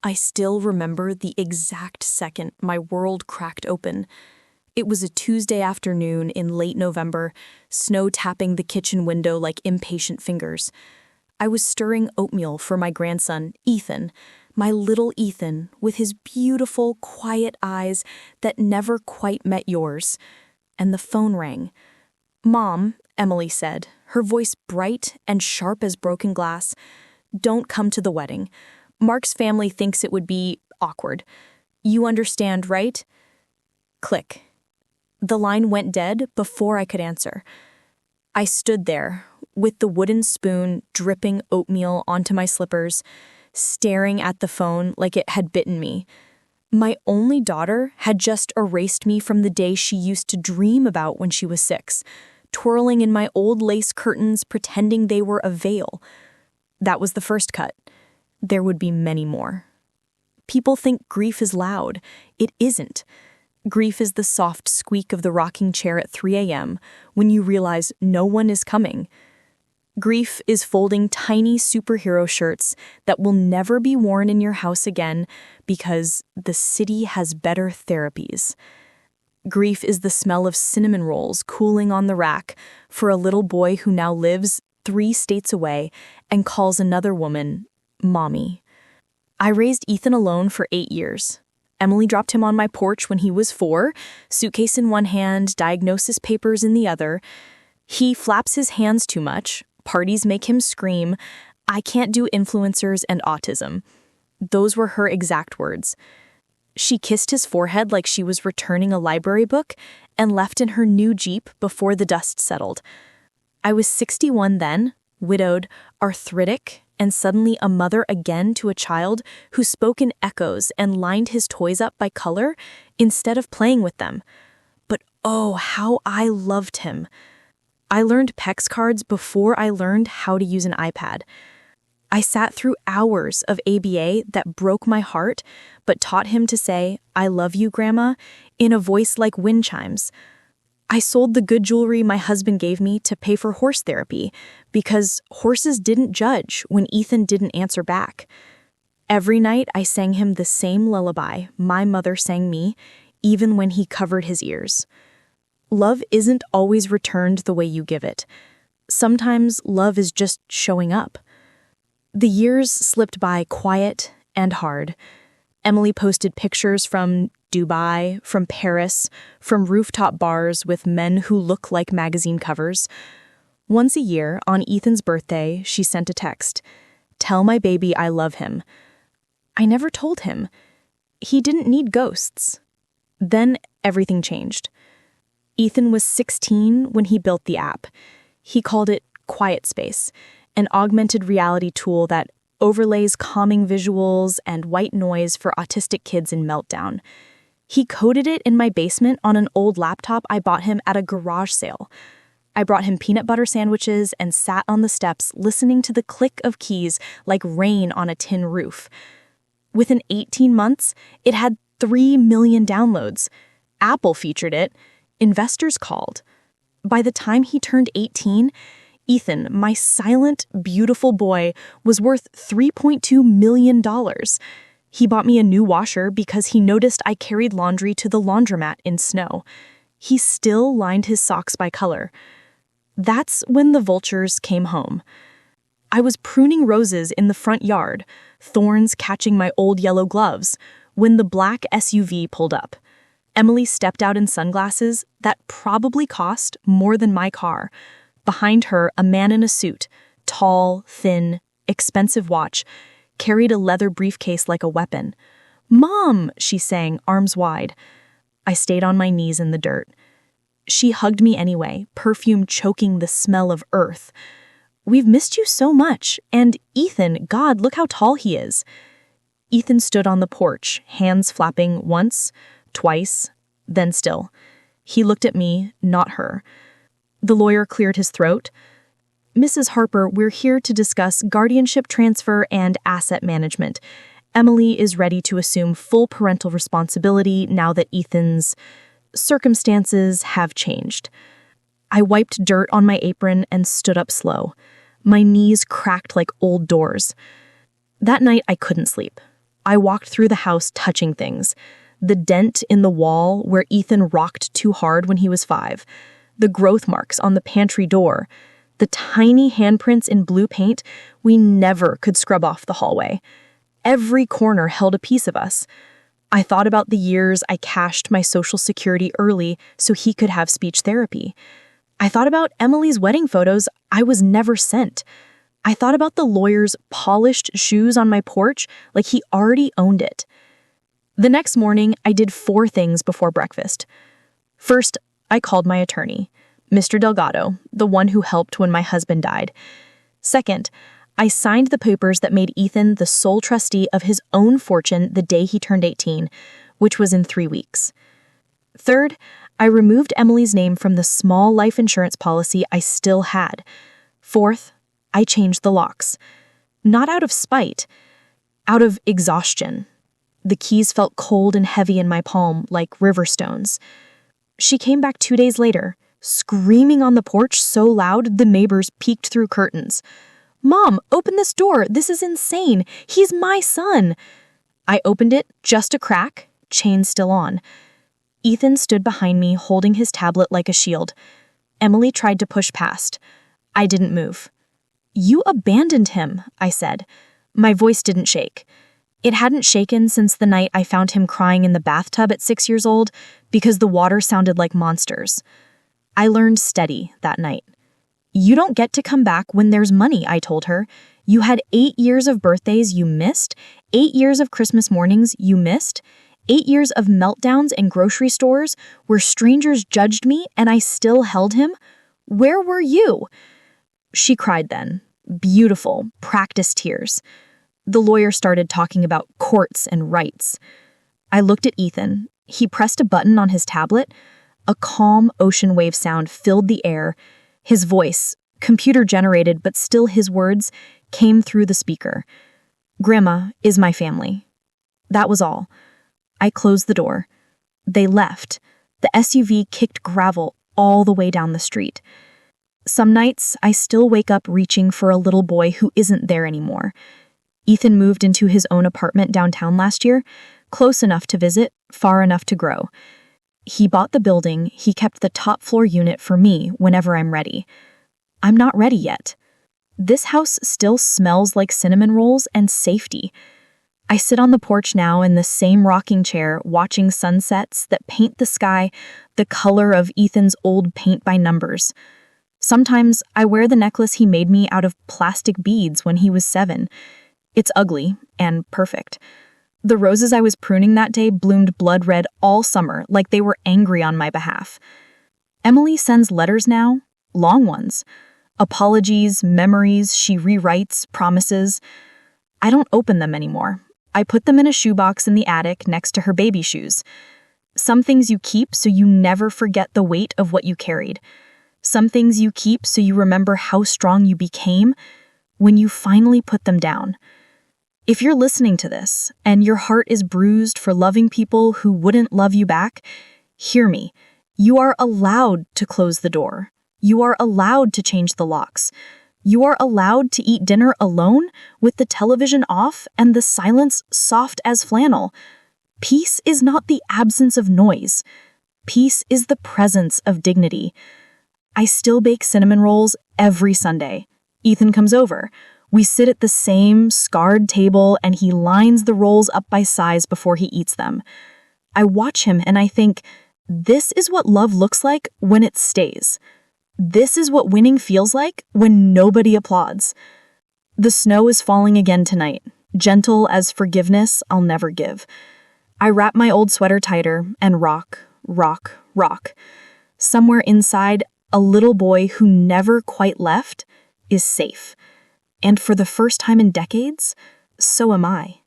I still remember the exact second my world cracked open. It was a Tuesday afternoon in late November, snow tapping the kitchen window like impatient fingers. I was stirring oatmeal for my grandson, Ethan, my little Ethan, with his beautiful, quiet eyes that never quite met yours. And the phone rang. "Mom," Emily said, her voice bright and sharp as broken glass, "don't come to the wedding. Mark's family thinks it would be awkward. You understand, right?" Click. The line went dead before I could answer. I stood there, with the wooden spoon dripping oatmeal onto my slippers, staring at the phone like it had bitten me. My only daughter had just erased me from the day she used to dream about when she was 6, twirling in my old lace curtains, pretending they were a veil. That was the first cut. There would be many more. People think grief is loud. It isn't. Grief is the soft squeak of the rocking chair at 3 a.m. when you realize no one is coming. Grief is folding tiny superhero shirts that will never be worn in your house again because the city has better therapies. Grief is the smell of cinnamon rolls cooling on the rack for a little boy who now lives 3 states away and calls another woman Mommy. I raised Ethan alone for 8 years. Emily dropped him on my porch when he was 4, suitcase in one hand, diagnosis papers in the other. He flaps his hands too much. Parties make him scream. I can't do influencers and autism. Those were her exact words. She kissed his forehead like she was returning a library book and left in her new Jeep before the dust settled. I was 61 then, widowed, arthritic, and suddenly a mother again to a child who spoke in echoes and lined his toys up by color instead of playing with them. But oh, how I loved him. I learned PEX cards before I learned how to use an iPad. I sat through hours of ABA that broke my heart, but taught him to say, "I love you, Grandma," in a voice like wind chimes. I sold the good jewelry my husband gave me to pay for horse therapy because horses didn't judge when Ethan didn't answer back. Every night I sang him the same lullaby my mother sang me, even when he covered his ears. Love isn't always returned the way you give it. Sometimes love is just showing up. The years slipped by quiet and hard. Emily posted pictures from Dubai, from Paris, from rooftop bars with men who look like magazine covers. Once a year, on Ethan's birthday, she sent a text, "Tell my baby I love him." I never told him. He didn't need ghosts. Then everything changed. Ethan was 16 when he built the app. He called it Quiet Space, an augmented reality tool that overlays calming visuals and white noise for autistic kids in meltdown. He coded it in my basement on an old laptop I bought him at a garage sale. I brought him peanut butter sandwiches and sat on the steps listening to the click of keys like rain on a tin roof. Within 18 months, it had 3 million downloads. Apple featured it. Investors called. By the time he turned 18, Ethan, my silent, beautiful boy, was worth $3.2 million. He bought me a new washer because he noticed I carried laundry to the laundromat in snow. He still lined his socks by color. That's when the vultures came home. I was pruning roses in the front yard, thorns catching my old yellow gloves, when the black SUV pulled up. Emily stepped out in sunglasses that probably cost more than my car. Behind her, a man in a suit, tall, thin, expensive watch, carried a leather briefcase like a weapon. "Mom," she sang, arms wide. I stayed on my knees in the dirt. She hugged me anyway, perfume choking the smell of earth. "We've missed you so much, and Ethan, God, look how tall he is." Ethan stood on the porch, hands flapping once, twice, then still. He looked at me, not her. The lawyer cleared his throat. "Mrs. Harper, we're here to discuss guardianship transfer and asset management. Emily is ready to assume full parental responsibility now that Ethan's circumstances have changed." I wiped dirt on my apron and stood up slow. My knees cracked like old doors. That night I couldn't sleep. I walked through the house touching things. The dent in the wall where Ethan rocked too hard when he was 5. The growth marks on the pantry door. The tiny handprints in blue paint we never could scrub off the hallway. Every corner held a piece of us. I thought about the years I cashed my Social Security early so he could have speech therapy. I thought about Emily's wedding photos I was never sent. I thought about the lawyer's polished shoes on my porch like he already owned it. The next morning, I did 4 things before breakfast. First, I called my attorney, Mr. Delgado, the one who helped when my husband died. Second, I signed the papers that made Ethan the sole trustee of his own fortune the day he turned 18, which was in 3 weeks. Third, I removed Emily's name from the small life insurance policy I still had. Fourth, I changed the locks. Not out of spite, out of exhaustion. The keys felt cold and heavy in my palm, like river stones. She came back 2 days later, screaming on the porch so loud the neighbors peeked through curtains. "Mom, open this door. This is insane. He's my son." I opened it, just a crack, chain still on. Ethan stood behind me, holding his tablet like a shield. Emily tried to push past. I didn't move. "You abandoned him," I said. My voice didn't shake. It hadn't shaken since the night I found him crying in the bathtub at 6 years old because the water sounded like monsters. I learned steady that night. "You don't get to come back when there's money," I told her. "You had 8 years of birthdays you missed, 8 years of Christmas mornings you missed, 8 years of meltdowns in grocery stores where strangers judged me and I still held him. Where were you?" She cried then. Beautiful, practiced tears. The lawyer started talking about courts and rights. I looked at Ethan. He pressed a button on his tablet. A calm ocean wave sound filled the air. His voice, computer-generated but still his words, came through the speaker. "Grandma is my family." That was all. I closed the door. They left. The SUV kicked gravel all the way down the street. Some nights, I still wake up reaching for a little boy who isn't there anymore. Ethan moved into his own apartment downtown last year, close enough to visit, far enough to grow. He bought the building, he kept the top floor unit for me whenever I'm ready. I'm not ready yet. This house still smells like cinnamon rolls and safety. I sit on the porch now in the same rocking chair, watching sunsets that paint the sky the color of Ethan's old paint by numbers. Sometimes I wear the necklace he made me out of plastic beads when he was 7. It's ugly and perfect. The roses I was pruning that day bloomed blood red all summer, like they were angry on my behalf. Emily sends letters now, long ones. Apologies, memories, she rewrites, promises. I don't open them anymore. I put them in a shoebox in the attic next to her baby shoes. Some things you keep so you never forget the weight of what you carried. Some things you keep so you remember how strong you became when you finally put them down. If you're listening to this and your heart is bruised for loving people who wouldn't love you back, hear me. You are allowed to close the door. You are allowed to change the locks. You are allowed to eat dinner alone with the television off and the silence soft as flannel. Peace is not the absence of noise. Peace is the presence of dignity. I still bake cinnamon rolls every Sunday. Ethan comes over. We sit at the same scarred table and he lines the rolls up by size before he eats them. I watch him and I think, this is what love looks like when it stays. This is what winning feels like when nobody applauds. The snow is falling again tonight, gentle as forgiveness I'll never give. I wrap my old sweater tighter and rock, rock, rock. Somewhere inside, a little boy who never quite left is safe. And for the first time in decades, so am I.